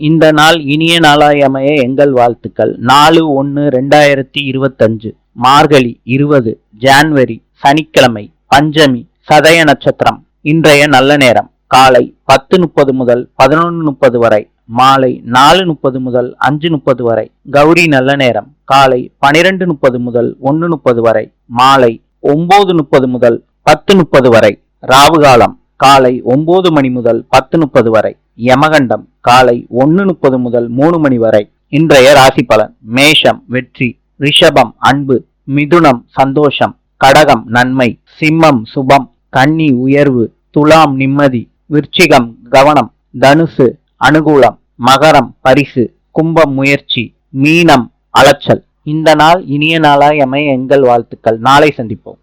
இந்த நாள் இனிய நாளாய் அமைய எங்கள் வாழ்த்துக்கள். 4/1/2025 மார்கழி 20 ஜான்வரி சனிக்கிழமை பஞ்சமி சதய நட்சத்திரம். இன்றைய நல்ல நேரம் காலை 10:30 முதல் 11:30 வரை, மாலை 4:30 முதல் 5:30 வரை. கௌரி நல்ல நேரம் காலை 12:30 முதல் 1:30 வரை, மாலை 9:30 முதல் 10:30 வரை. ராவுகாலம் காலை 9 மணி முதல் 10:30 வரை. யமகண்டம் காலை 1:30 முதல் 3 மணி வரை. இன்றைய ராசி பலன்: மேஷம் வெற்றி, ரிஷபம் அன்பு, மிதுனம் சந்தோஷம், கடகம் நன்மை, சிம்மம் சுபம், கன்னி உயர்வு, துலாம் நிம்மதி, விருச்சிகம் கவனம், தனுசு அனுகூலம், மகரம் பரிசு, கும்பம் முயற்சி, மீனம் அலைச்சல். இந்த நாள் இனிய நாளாய் அமைய எங்கள் வாழ்த்துக்கள். நாளை சந்திப்போம்.